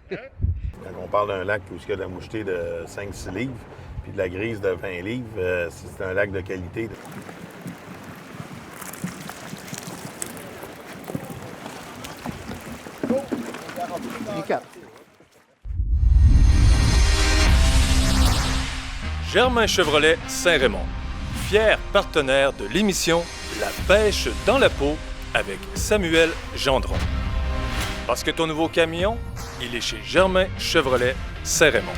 Quand on parle d'un lac où il y a de la moucheté de 5-6 livres, puis de la grise de 20 livres, c'est un lac de qualité. Germain Chevrolet Saint-Raymond, fier partenaire de l'émission La pêche dans la peau avec Samuel Gendron. Parce que ton nouveau camion, il est chez Germain Chevrolet Saint-Raymond.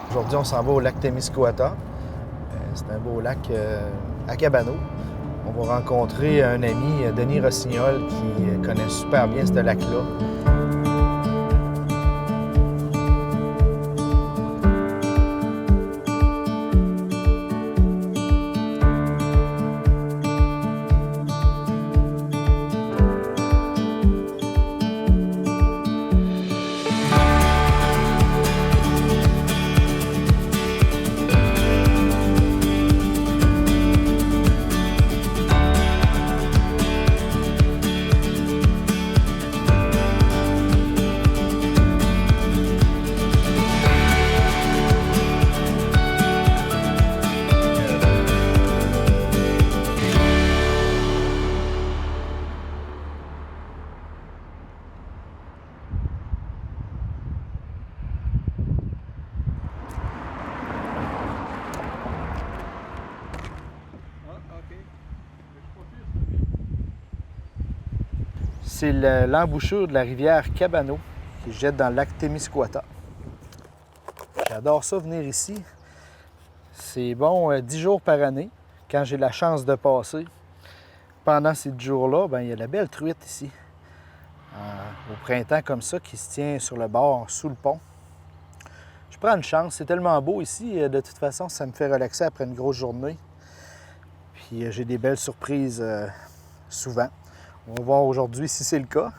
Aujourd'hui, on s'en va au lac Témiscouata. C'est un beau lac à Cabano. On va rencontrer un ami, Denis Rossignol, qui connaît super bien ce lac-là. C'est l'embouchure de la rivière Cabano qui jette dans le lac Témiscouata. J'adore ça, venir ici. C'est bon 10 jours par année, quand j'ai la chance de passer. Pendant ces 10 jours-là, il y a la belle truite ici. Au printemps comme ça, qui se tient sur le bord, sous le pont. Je prends une chance, c'est tellement beau ici. De toute façon, ça me fait relaxer après une grosse journée. Puis j'ai des belles surprises souvent. On va voir aujourd'hui si c'est le cas.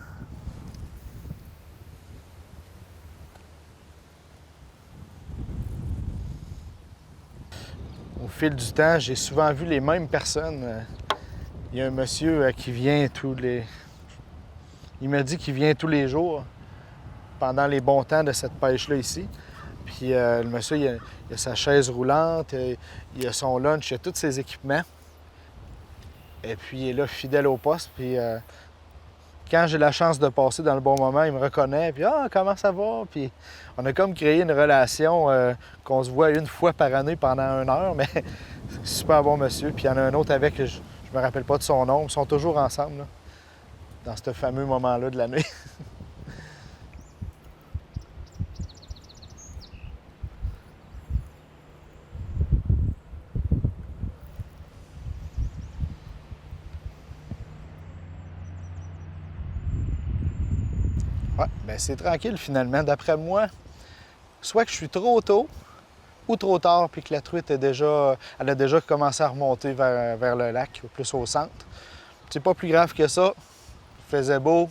Au fil du temps, j'ai souvent vu les mêmes personnes. Il y a un monsieur qui vient tous les... Il me dit qu'il vient tous les jours pendant les bons temps de cette pêche-là ici. Puis le monsieur, il a sa chaise roulante, il a son lunch, il a tous ses équipements. Et puis il est là, fidèle au poste. Puis quand j'ai la chance de passer dans le bon moment, il me reconnaît. Puis « Ah, comment ça va? » Puis on a comme créé une relation qu'on se voit une fois par année pendant 1 heure. Mais c'est super bon monsieur. Puis il y en a un autre avec, je me rappelle pas de son nom. Ils sont toujours ensemble, là, dans ce fameux moment-là de l'année. Ouais, bien c'est tranquille finalement. D'après moi, soit que je suis trop tôt ou trop tard, puis que la truite elle a déjà commencé à remonter vers le lac, plus au centre. C'est pas plus grave que ça. Il faisait beau.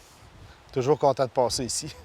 Toujours content de passer ici.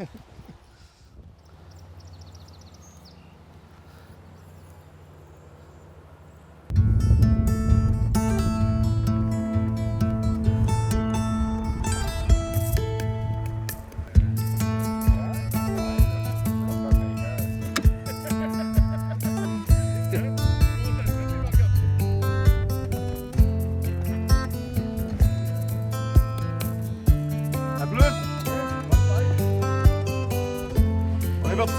On est parti!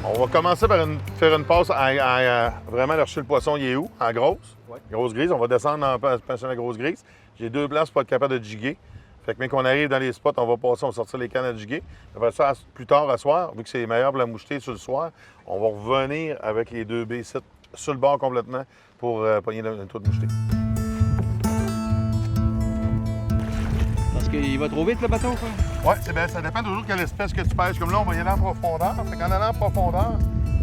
On va commencer par faire une passe à vraiment chercher le poisson, il est où? En grosse? Ouais. Grosse grise. On va descendre en passant la grosse grise. J'ai 2 places pour être capable de jiguer. Fait que, mais qu'on arrive dans les spots, on va passer, on va sortir les cannes à jiguer. Après ça, plus tard, à soir, vu que c'est meilleur pour la moucheter sur le soir, on va revenir avec les 2 baies sur le bord complètement pour pogner le trou de moucheté. Parce qu'il va trop vite, le bateau, quoi? Oui, ça dépend toujours de quelle espèce que tu pêches. Comme là, on va y aller en profondeur. Fait qu'en allant en profondeur,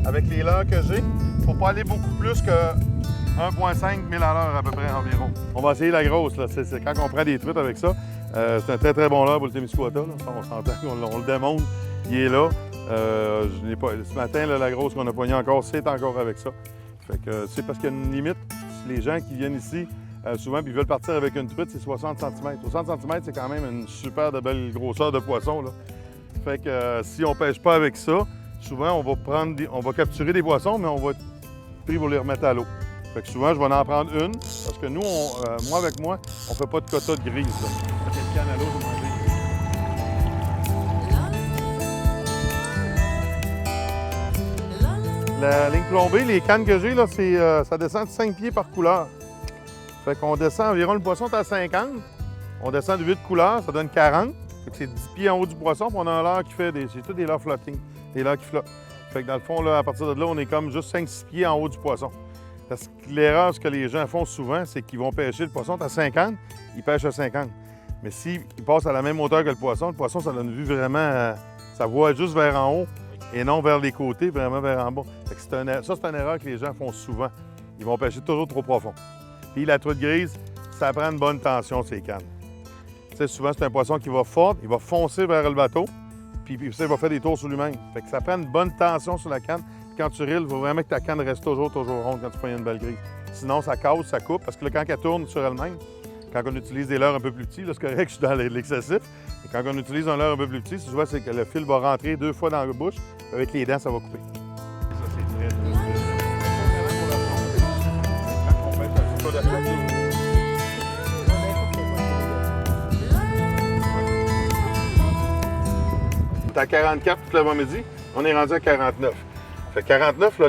avec les leurres que j'ai, il ne faut pas aller beaucoup plus que 1,5 000 à l'heure à peu près environ. On va essayer la grosse. Là. C'est quand on prend des truites avec ça. C'est un très, très bon leurre pour le Témiscouata. On s'entend, on le démontre. Il est là. Je n'ai pas... Ce matin, là, la grosse qu'on a poignée encore, c'est encore avec ça. Fait que c'est parce qu'il y a une limite. Les gens qui viennent ici, souvent, puis ils veulent partir avec une truite, c'est 60 cm. 60 cm, c'est quand même une super de belle grosseur de poisson. Là. Fait que si on ne pêche pas avec ça, souvent, on va capturer des poissons, mais on va être pris pour les remettre à l'eau. Fait que souvent, je vais en prendre une, parce que nous, moi avec moi, on ne fait pas de quota de grise. Là. Fait que le canne à l'eau, la ligne plombée, les cannes que j'ai, là, ça descend de 5 pieds par couleur. Fait qu'on descend environ, le poisson est à 50. On descend de 8 couleurs, ça donne 40. Fait que c'est 10 pieds en haut du poisson, puis on a un leurre qui fait c'est tout des leurres floating, des leurres qui flottent. Fait que dans le fond, là, à partir de là, on est comme juste 5-6 pieds en haut du poisson. Parce que l'erreur, ce que les gens font souvent, c'est qu'ils vont pêcher le poisson à 50, ils pêchent à 50. Mais s'ils passent à la même hauteur que le poisson, ça donne une vue vraiment, ça voit juste vers en haut et non vers les côtés, vraiment vers en bas. Fait que c'est une erreur que les gens font souvent. Ils vont pêcher toujours trop profond. Puis la truite grise, ça prend une bonne tension, ces cannes. Tu sais, souvent, c'est un poisson qui va fort, il va foncer vers le bateau, puis il va faire des tours sur lui-même. Fait que ça prend une bonne tension sur la canne. Quand tu reels, il faut vraiment que ta canne reste toujours ronde quand tu prends une belle grise. Sinon, ça casse, ça coupe, parce que là, quand elle tourne sur elle-même, quand on utilise des leurres un peu plus petits, là, c'est correct, je suis dans l'excessif, mais quand on utilise un leurre un peu plus petit, souvent, c'est que le fil va rentrer 2 fois dans la bouche, avec les dents, ça va couper. Ça, c'est très, On est à 44 tout l'avant-midi, on est rendu à 49. Fait que 49, là,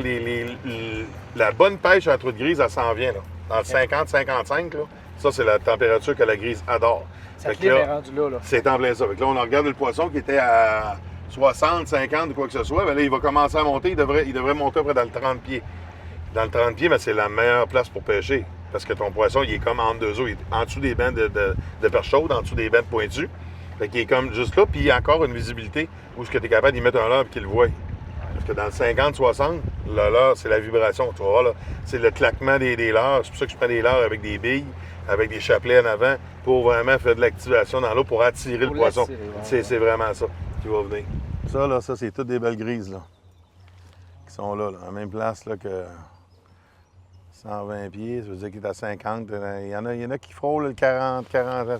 la bonne pêche à la truite grise, elle s'en vient. Là. Dans le 50-55, là, ça, c'est la température que la grise adore. Cette ligne est rendue là. C'est en plein ça. Fait que là, on regarde le poisson qui était à 60, 50 ou quoi que ce soit. Bien là, il va commencer à monter. Il devrait monter à peu près dans le 30 pieds. Dans le 30 pieds, bien, c'est la meilleure place pour pêcher. Parce que ton poisson, il est comme entre deux eaux. Il est en dessous des bancs de perche chaude, en dessous des bancs pointus. Fait qu'il est comme juste là. Puis il y a encore une visibilité où tu es capable d'y mettre un leurre et qu'il le voie. Parce que dans le 50-60, le leurre, c'est la vibration. Tu vois, là, c'est le claquement des leurres. C'est pour ça que je prends des leurres avec des billes, avec des chapelets en avant, pour vraiment faire de l'activation dans l'eau, pour attirer le poisson. C'est vraiment ça qui va venir. Ça, là, c'est toutes des belles grises, là, qui sont là, à la même place là, que 120 pieds. Ça veut dire qu'il est à 50. Il y en a qui frôlent le 40,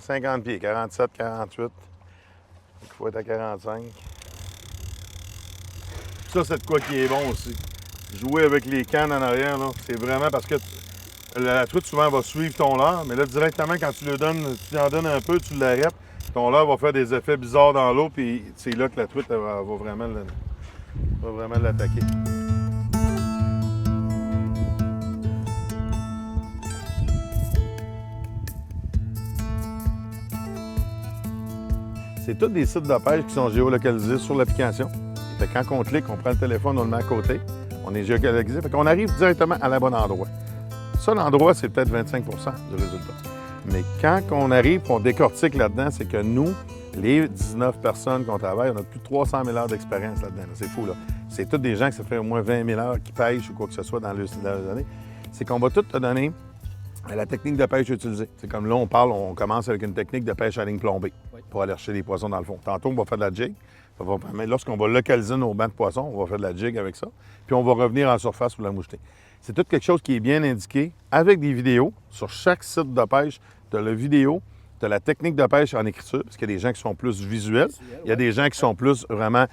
50 pieds, 47, 48. Il faut être à 45. Ça, c'est de quoi qui est bon aussi. Jouer avec les cannes en arrière, là, c'est vraiment parce que la truite, souvent, va suivre ton leurre, mais là, directement, quand tu en donnes un peu, tu l'arrêtes, ton leurre va faire des effets bizarres dans l'eau, puis c'est là que la truite va vraiment l'attaquer. C'est tous des sites de pêche qui sont géolocalisés sur l'application. Fait que quand on clique, on prend le téléphone, on le met à côté, on est géolocalisé, fait qu'on arrive directement à la bonne endroit. Ça, l'endroit, c'est peut-être 25 du résultat. Mais quand on arrive, on décortique là-dedans, c'est que nous, les 19 personnes qu'on travaille, on a plus de 300 000 heures d'expérience là-dedans. Là. C'est fou, là. C'est tous des gens qui ça fait au moins 20 000 heures qui pêchent ou quoi que ce soit dans les années. C'est qu'on va tout te donner la technique de pêche utilisée. C'est comme là, on commence avec une technique de pêche à ligne plombée pour aller chercher des poissons dans le fond. Tantôt, on va faire de la jig. Lorsqu'on va localiser nos bancs de poissons, on va faire de la jig avec ça. Puis on va revenir en surface pour la moucheter. C'est tout quelque chose qui est bien indiqué avec des vidéos. Sur chaque site de pêche, tu as la vidéo, tu as la technique de pêche en écriture, parce qu'il y a des gens qui sont plus visuels. Il y a des gens qui sont plus vraiment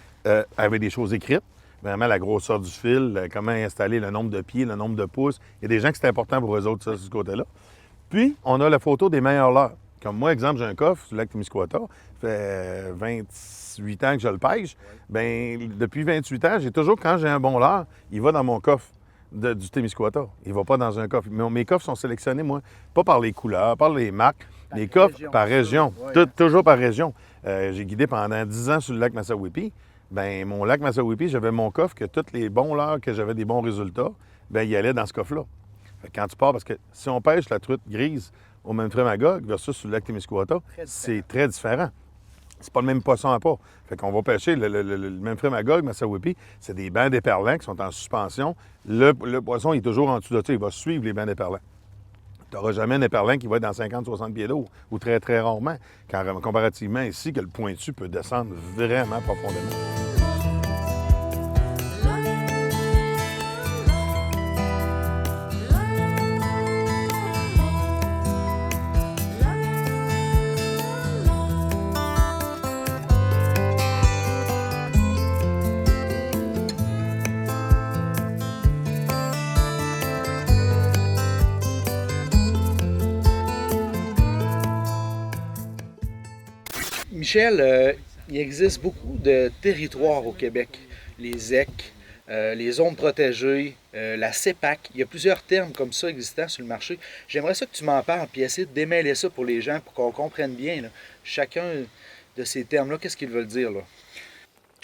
avec des choses écrites. vraiment la grosseur du fil, comment installer le nombre de pieds, le nombre de pouces. Il y a des gens que c'est important pour eux autres, ça, sur ce côté-là. Puis, on a la photo des meilleurs leurres. Comme moi, exemple, j'ai un coffre sur le lac Témiscouata. Ça fait 28 ans que je le pêche. Bien, depuis 28 ans, j'ai toujours, quand j'ai un bon leurre, il va dans mon coffre du Témiscouata. Il ne va pas dans un coffre. Mes coffres sont sélectionnés, moi, pas par les couleurs, par les marques. Les coffres par région. Ouais. Toujours par région. J'ai guidé pendant 10 ans sur le lac Massawippi. Bien, mon lac Massawippi, j'avais mon coffre que tous les bons leurres que j'avais des bons résultats, bien, il allait dans ce coffre-là. Fait que quand tu pars, parce que si on pêche la truite grise au Memphremagog versus sur le lac Témiscouata, c'est très différent. C'est pas le même poisson à pas. Fait qu'on va pêcher le Memphremagog, Massawippi, c'est des bancs d'éperlans qui sont en suspension. Le poisson il est toujours en dessous de ça, il va suivre les bancs d'éperlans. Tu n'auras jamais un éperlin qui va être dans 50-60 pieds d'eau, ou très, très rarement, comparativement ici, que le pointu peut descendre vraiment profondément. Michel, il existe beaucoup de territoires au Québec. Les ZEC, les zones protégées, la CEPAC. Il y a plusieurs termes comme ça existants sur le marché. J'aimerais ça que tu m'en parles et essayer de démêler ça pour les gens pour qu'on comprenne bien là, chacun de ces termes-là, qu'est-ce qu'ils veulent dire là?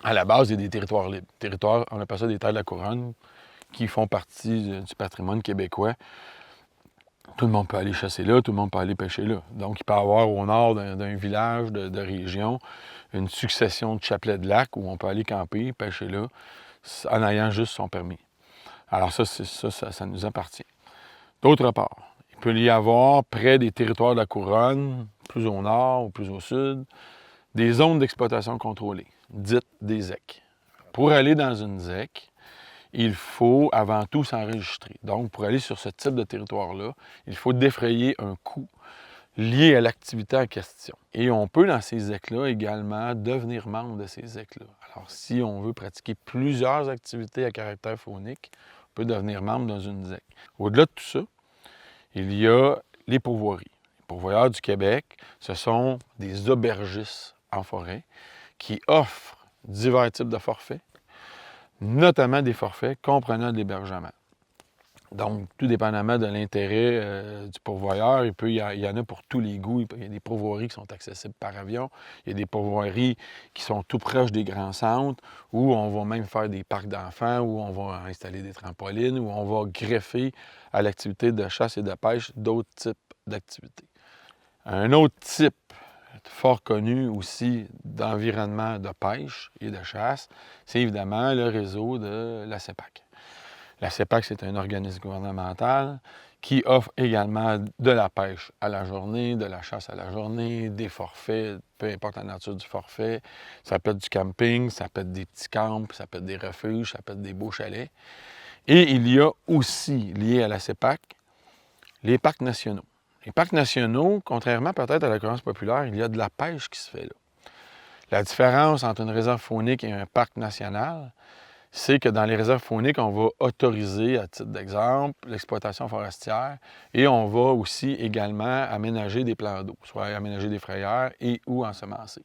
À la base, il y a des territoires libres. Territoires, on appelle ça des terres de la couronne, qui font partie du patrimoine québécois. Tout le monde peut aller chasser là, tout le monde peut aller pêcher là. Donc, il peut y avoir au nord d'un village, de région, une succession de chapelets de lacs où on peut aller camper, pêcher là, en ayant juste son permis. Alors ça nous appartient. D'autre part, il peut y avoir près des territoires de la couronne, plus au nord ou plus au sud, des zones d'exploitation contrôlées, dites des ZEC. Pour aller dans une ZEC, il faut avant tout s'enregistrer. Donc, pour aller sur ce type de territoire-là, il faut défrayer un coût lié à l'activité en question. Et on peut, dans ces ZEC-là, également devenir membre de ces ZEC-là. Alors, si on veut pratiquer plusieurs activités à caractère faunique, on peut devenir membre dans une ZEC. Au-delà de tout ça, il y a les pourvoiries. Les pourvoyeurs du Québec, ce sont des aubergistes en forêt qui offrent divers types de forfaits, notamment des forfaits comprenant de l'hébergement. Donc, tout dépendamment de l'intérêt du pourvoyeur, il y en a pour tous les goûts. Il y a des pourvoiries qui sont accessibles par avion. Il y a des pourvoiries qui sont tout proches des grands centres, où on va même faire des parcs d'enfants, où on va installer des trampolines, où on va greffer à l'activité de chasse et de pêche d'autres types d'activités. Un autre type fort connu aussi d'environnement de pêche et de chasse, c'est évidemment le réseau de la CEPAC. La CEPAC, c'est un organisme gouvernemental qui offre également de la pêche à la journée, de la chasse à la journée, des forfaits, peu importe la nature du forfait. Ça peut être du camping, ça peut être des petits camps, ça peut être des refuges, ça peut être des beaux chalets. Et il y a aussi, lié à la CEPAC, les parcs nationaux. Les parcs nationaux, contrairement peut-être à la croyance populaire, il y a de la pêche qui se fait là. La différence entre une réserve faunique et un parc national, c'est que dans les réserves fauniques, on va autoriser, à titre d'exemple, l'exploitation forestière et on va aussi également aménager des plans d'eau, soit aménager des frayères et ou ensemencer.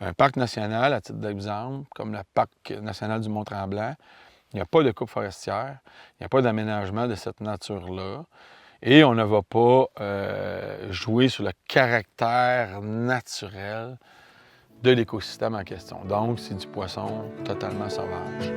Un parc national, à titre d'exemple, comme le parc national du Mont-Tremblant, il n'y a pas de coupe forestière, il n'y a pas d'aménagement de cette nature-là. Et on ne va pas jouer sur le caractère naturel de l'écosystème en question. Donc, c'est du poisson totalement sauvage.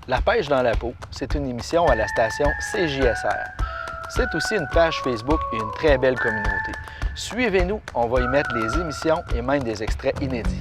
La pêche dans la peau, c'est une émission à la station CJSR. C'est aussi une page Facebook et une très belle communauté. Suivez-nous, on va y mettre des émissions et même des extraits inédits.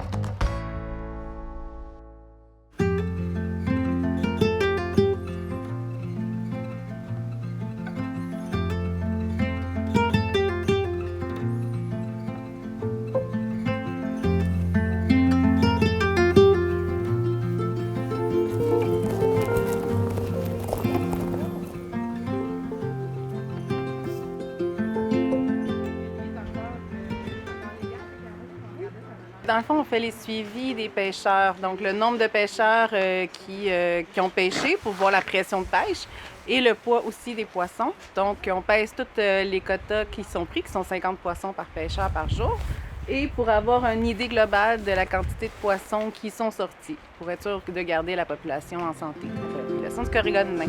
Dans le fond, on fait les suivis des pêcheurs, donc le nombre de pêcheurs qui ont pêché pour voir la pression de pêche et le poids aussi des poissons. Donc, on pèse tous les quotas qui sont pris, qui sont 50 poissons par pêcheur par jour, et pour avoir une idée globale de la quantité de poissons qui sont sortis, pour être sûr de garder la population en santé, la population du Corrigan nain.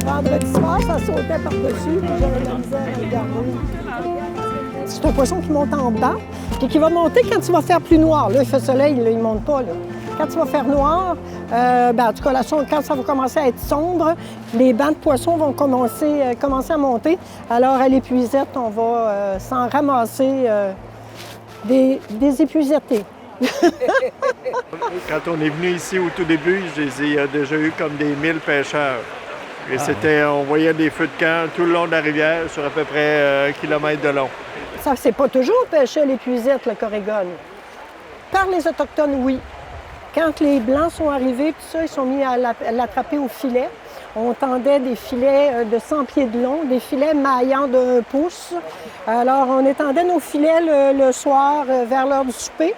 Vendredi soir, ça sautait par-dessus, puis j'avais de la misère à regarder. C'est un poisson qui monte en bas, puis qui va monter quand tu vas faire plus noir. Là, il fait soleil, là, il ne monte pas. Là. Quand tu vas faire noir, en tout cas, quand ça va commencer à être sombre, les bancs de poissons vont commencer à monter. Alors, à l'épuisette, on va s'en ramasser des épuisettés. Quand on est venu ici au tout début, je les ai déjà eu comme des 1000 pêcheurs. Et on voyait des feux de camp tout le long de la rivière, sur à peu près 1 kilomètre de long. Ça, c'est pas toujours pêcher à l'épuisette, le Corrigan. Par les Autochtones, oui. Quand les Blancs sont arrivés, tout ça, ils sont mis à l'attraper au filet. On tendait des filets de 100 pieds de long, des filets maillant d'1 pouce. Alors, on étendait nos filets le soir vers l'heure du souper,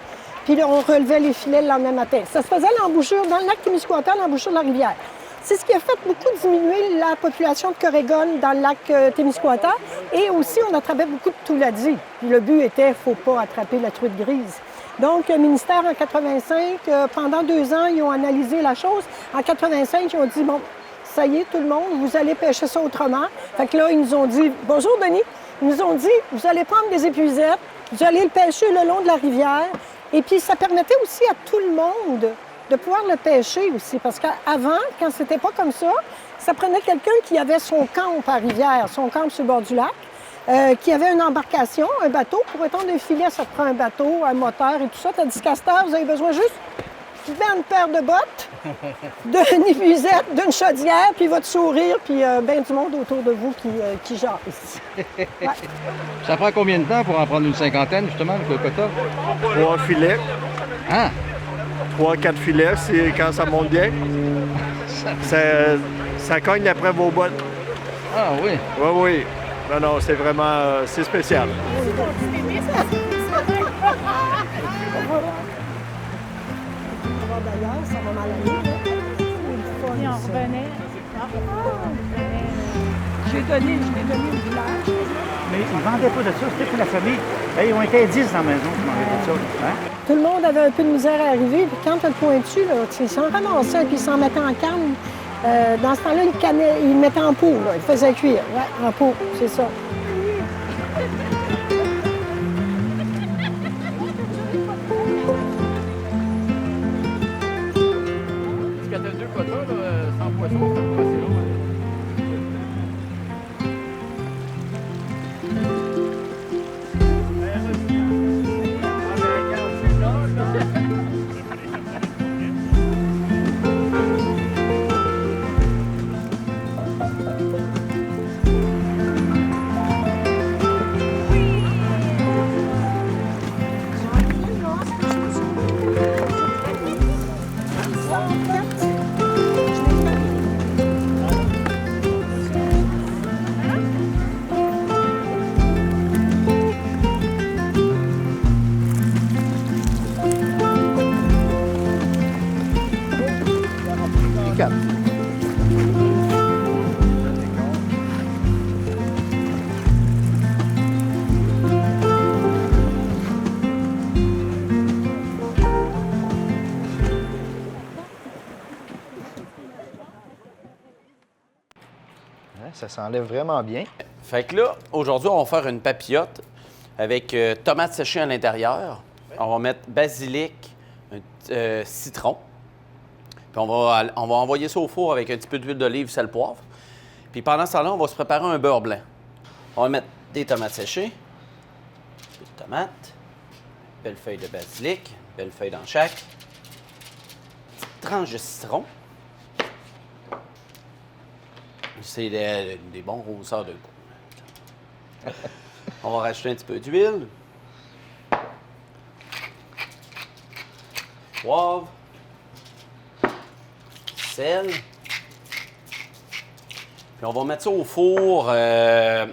puis là, on relevait les filets le lendemain matin. Ça se faisait à l'embouchure, dans le lac Témiscouata, à l'embouchure de la rivière. C'est ce qui a fait beaucoup diminuer la population de Corrigan dans le lac Témiscouata. Et aussi, on attrapait beaucoup de touladi. Le but était, il ne faut pas attraper la truite grise. Donc, le ministère, en 85, pendant 2 ans, ils ont analysé la chose. En 85, ils ont dit, bon, ça y est, tout le monde, vous allez pêcher ça autrement. Fait que là, ils nous ont dit, bonjour Denis, ils nous ont dit, vous allez prendre des épuisettes, vous allez le pêcher le long de la rivière. Et puis, ça permettait aussi à tout le monde de pouvoir le pêcher aussi. Parce qu'avant, quand c'était pas comme ça prenait quelqu'un qui avait son camp à rivière, son camp sur le bord du lac, qui avait une embarcation, un bateau. Pour étendre un filet, ça te prend un bateau, un moteur et tout ça. Tandis qu'à cette heure, vous avez besoin juste d'une paire de bottes, d'une épuisette, d'une chaudière, puis votre sourire, puis bien du monde autour de vous qui jase. Ouais. Ça prend combien de temps pour en prendre une cinquantaine, justement, le quota? 3 filets. Ah! 3-4 filets, c'est quand ça monte bien. Ça cogne après vos bottes. Ah oui? Oui, oui. Non, c'est vraiment c'est spécial. D'ailleurs, ça va mal aller. Et on revenait. Je l'ai donné au village. Mais ils ne vendaient pas de ça, c'était pour la famille. Ils ont été 10 dans la maison qui vendaient de ça. Hein? Tout le monde avait un peu de misère à arriver. Puis quand le pointu, là, ils s'en ramassaient puis ils s'en mettaient en canne. Dans ce temps-là, ils le mettaient en pot. Là. Ils faisaient cuire. Ouais, en pot, c'est ça. Parce que tu as 2 quotas, sans poisson, ça va assez long. Hein, ça s'enlève vraiment bien. Fait que là, aujourd'hui, on va faire une papillote avec tomates séchées à l'intérieur. On va mettre basilic, citron. Puis on va envoyer ça au four avec un petit peu d'huile d'olive, sel, poivre. Puis pendant ce temps-là, on va se préparer un beurre blanc. On va mettre des tomates séchées, des tomates, belle feuille de basilic, belle feuille dans chaque, petite tranche de citron. C'est des bons roseurs de goût. On va rajouter un petit peu d'huile. Poivre. Sel. Puis on va mettre ça au four un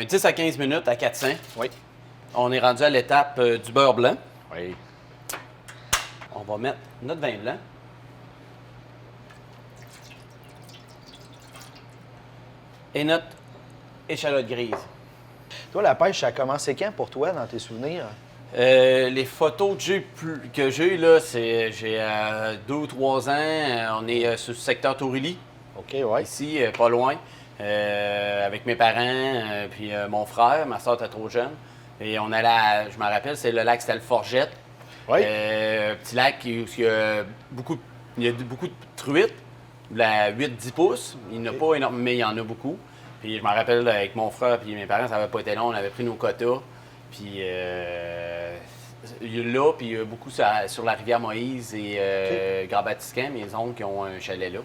10 à 15 minutes à 400. Oui. On est rendu à l'étape du beurre blanc. Oui. On va mettre notre vin blanc. Et notre échalote grise. Toi, la pêche, ça a commencé quand pour toi, dans tes souvenirs? Les photos que j'ai eues, là, c'est j'ai 2 ou 3 ans. On est sur le secteur Tourilly. OK, ouais. Ici, pas loin. Avec mes parents, puis mon frère. Ma soeur était trop jeune. Et on allait je me rappelle, c'est le lac, c'était le Forgette. Oui. Petit lac où il y a beaucoup de truites. De la 8-10 pouces. Il n'y en a pas énormément, mais il y en a beaucoup. Puis je me rappelle, avec mon frère et mes parents, ça n'avait pas été long. On avait pris nos quotas. Puis là, puis beaucoup sur la rivière Moïse et Grand-Batiscan, mes oncles qui ont un chalet là.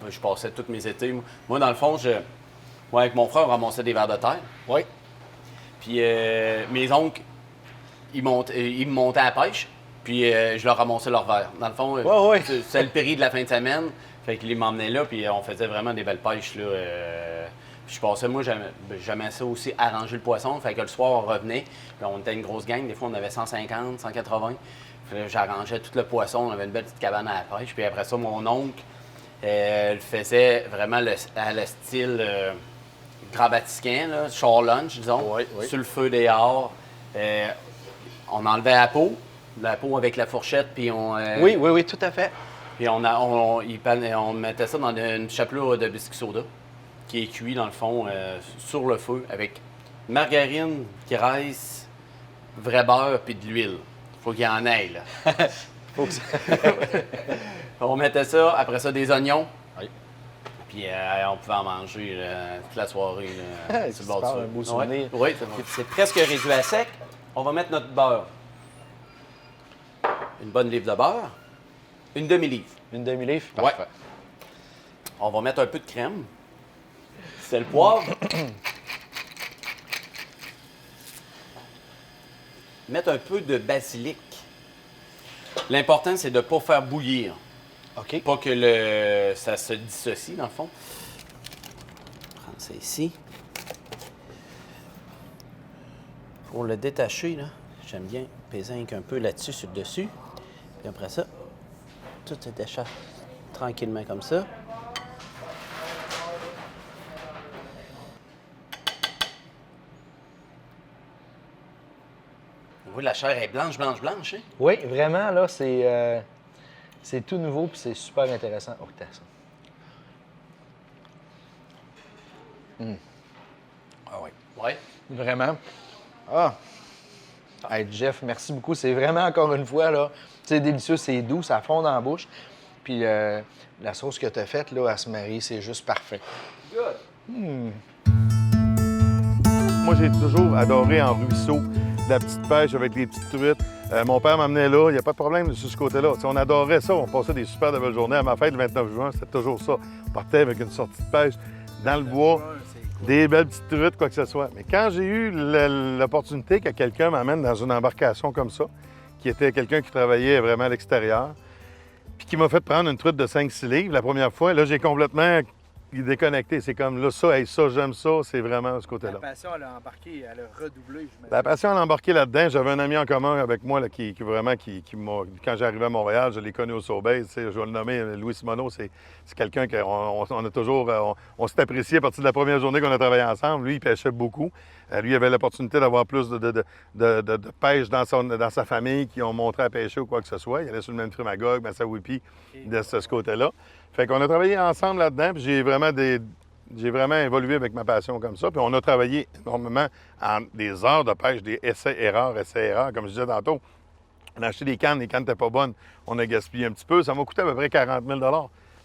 Je passais tous mes étés. Moi, dans le fond, moi, avec mon frère, on ramassait des vers de terre. Oui. Puis mes oncles, ils me montaient à la pêche. Puis je leur ramassais leurs vers. Dans le fond, c'est le péri de la fin de semaine. Fait qu'ils m'emmenaient là, puis on faisait vraiment des belles pêches, là. Puis je passais, moi, j'aimais ça aussi, arranger le poisson. Fait que le soir, on revenait, puis on était une grosse gang. Des fois, on avait 150, 180. J'arrangeais tout le poisson. On avait une belle petite cabane à la pêche. Puis après ça, mon oncle, il faisait vraiment le style Grand-Batiscan, là, char lunch, disons, sur le feu dehors. On enlevait la peau avec la fourchette, puis on... Oui, tout à fait. Puis on mettait ça dans une chapelure de biscuit soda qui est cuit, dans le fond, sur le feu avec margarine, graisse, vrai beurre puis de l'huile. Faut qu'il y en ait, là. On mettait ça, après ça, des oignons. Oui. Puis on pouvait en manger toute la soirée. Là, sur le bord du feu. Un beau souvenir. Oui, c'est presque réduit à sec. On va mettre notre beurre. Une bonne livre de beurre. Une demi-livre. Une demi-livre? Oui. Parfait. On va mettre un peu de crème. C'est le poivre. Mettre un peu de basilic. L'important, c'est de ne pas faire bouillir. OK. Pas que ça se dissocie, dans le fond. On va prendre ça ici. Pour le détacher, là, j'aime bien peser un peu là-dessus, sur le dessus. Puis après ça, tout se déchasse tranquillement comme ça. Oui, la chair est blanche, hein? Oui, vraiment, là, c'est tout nouveau puis c'est super intéressant. Oh, t'as ça. Ah oui. Oui. Vraiment. Ah! Hey, Jeff, merci beaucoup. C'est vraiment, encore une fois, là, c'est délicieux, c'est doux, ça fond dans la bouche. Puis la sauce que tu as faite, là, à se marier, c'est juste parfait. Good. Moi, j'ai toujours adoré en ruisseau la petite pêche avec les petites truites. Mon père m'amenait là, il n'y a pas de problème sur ce côté-là. T'sais, on adorait ça, on passait des super de belles journées. À ma fête, le 29 juin, c'était toujours ça. On partait avec une sortie de pêche dans le bois, des belles petites truites, quoi que ce soit. Mais quand j'ai eu l'opportunité que quelqu'un m'amène dans une embarcation comme ça, qui était quelqu'un qui travaillait vraiment à l'extérieur, puis qui m'a fait prendre une truite de 5-6 livres la première fois, là, j'ai complètement déconnecté. C'est comme là, ça, j'aime ça, c'est vraiment ce côté-là. La passion, elle a embarqué, elle a redoublé, je La passion, elle a embarqué là-dedans. J'avais un ami en commun avec moi là, qui m'a... Quand j'arrivais à Montréal, je l'ai connu au Sobeys. Je vais le nommer, Louis Simoneau, c'est quelqu'un qu'on a toujours... On s'est apprécié à partir de la première journée qu'on a travaillé ensemble. Lui, il pêchait beaucoup. Lui, il avait l'opportunité d'avoir plus de pêche dans sa famille qui ont montré à pêcher ou quoi que ce soit. Il allait sur le même Magog, Massawippi, de ce côté-là. Fait qu'on a travaillé ensemble là-dedans, puis j'ai vraiment J'ai vraiment évolué avec ma passion comme ça. Puis on a travaillé énormément en des heures de pêche, des essais-erreurs, comme je disais tantôt. On a acheté des cannes, les cannes n'étaient pas bonnes. On a gaspillé un petit peu. Ça m'a coûté à peu près 40 000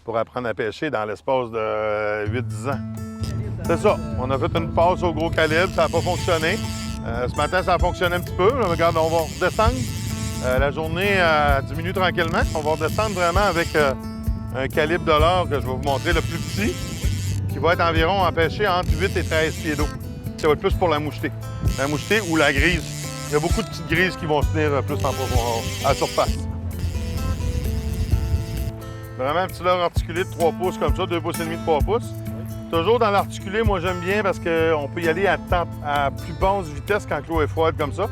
pour apprendre à pêcher dans l'espace de 8-10 ans. C'est ça. On a fait une passe au gros calibre. Ça n'a pas fonctionné. Ce matin, ça a fonctionné un petit peu. Là, regarde, on va redescendre. La journée diminue tranquillement. On va redescendre vraiment avec un calibre de l'or que je vais vous montrer, le plus petit, qui va être environ à pêcher entre 8 et 13 pieds d'eau. Ça va être plus pour la mouchetée. La mouchetée ou la grise. Il y a beaucoup de petites grises qui vont se tenir plus à la surface. Vraiment un petit leurre articulé de 3 pouces comme ça, 2 pouces et demi de 3 pouces. Toujours dans l'articulé, moi j'aime bien parce qu'on peut y aller à plus basse vitesse quand l'eau est froide comme ça.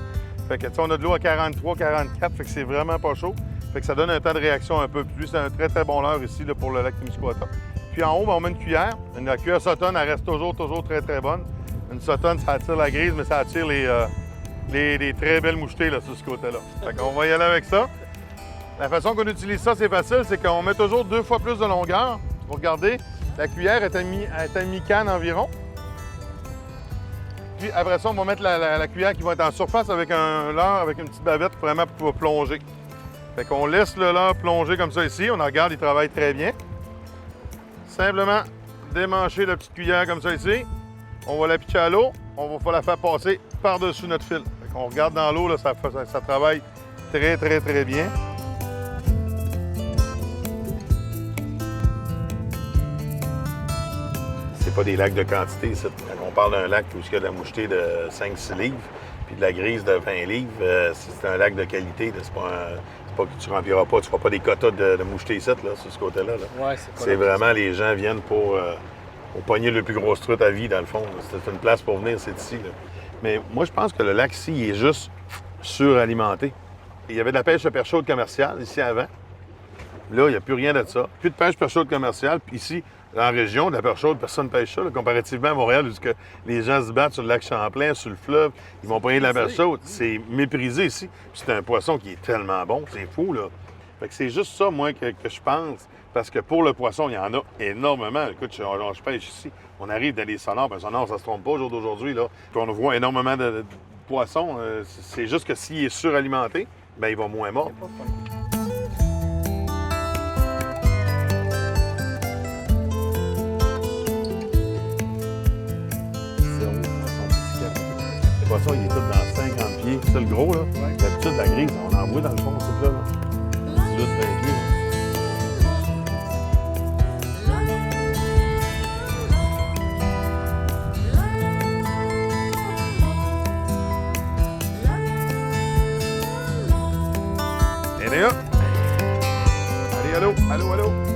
Fait que, on a de l'eau à 43, 44, fait que c'est vraiment pas chaud. Fait que ça donne un temps de réaction un peu plus. C'est un très, très bon leurre ici là, pour le lac Témiscouata. Puis en haut, ben, on met une cuillère. La cuillère Sutton, elle reste toujours très, très bonne. Une Sutton, ça attire la grise, mais ça attire les très belles mouchetées là, sur ce côté-là. Fait qu'on va y aller avec ça. La façon qu'on utilise ça, c'est facile, c'est qu'on met toujours 2 fois plus de longueur. Vous regardez, la cuillère est à mi-canne environ. Puis après ça, on va mettre la cuillère qui va être en surface avec un leurre, avec une petite bavette vraiment pour pouvoir plonger. Fait qu'on laisse le leurre plonger comme ça ici. On en regarde, il travaille très bien. Simplement démancher la petite cuillère comme ça ici. On va la pitcher à l'eau. On va la faire passer par-dessus notre fil. Fait qu'on regarde dans l'eau, ça travaille très, très, très bien. C'est pas des lacs de quantité, ici. Quand on parle d'un lac où il y a de la mouchetée de 5-6 livres, puis de la grise de 20 livres, c'est un lac de qualité. C'est pas que tu rempliras pas, tu feras pas des quotas de moucheté ici, là, sur ce côté-là. Là. Ouais, c'est vraiment, les gens viennent pour pogner le plus gros truite à vie, dans le fond. C'est une place pour venir, c'est ici. Là. Mais moi, je pense que le lac ici, il est juste suralimenté. Il y avait de la pêche à perche chaude commerciale ici avant. Là, il n'y a plus rien de ça. Plus de pêche perche chaude commerciale. Puis ici, dans la région, de la perche chaude, personne ne pêche ça. Là, comparativement à Montréal, où les gens se battent sur le lac Champlain, sur le fleuve, ils vont pogner de la perche chaude. C'est méprisé ici. Puis c'est un poisson qui est tellement bon, c'est fou, là. Fait que c'est juste ça, moi, que je pense. Parce que pour le poisson, il y en a énormément. Écoute, je pêche ici. On arrive dans les sonores. Un sonore, ça se trompe pas au jour d'aujourd'hui, là. Puis on voit énormément de poissons. C'est juste que s'il est suralimenté, bien, il va moins mordre. Le poisson, il est tout dans 50 pieds. C'est le gros, là. Ouais. D'habitude, la grise, on en voit dans le fond, c'est là. 18, 20 pieds. Allez, allô, allô, allô.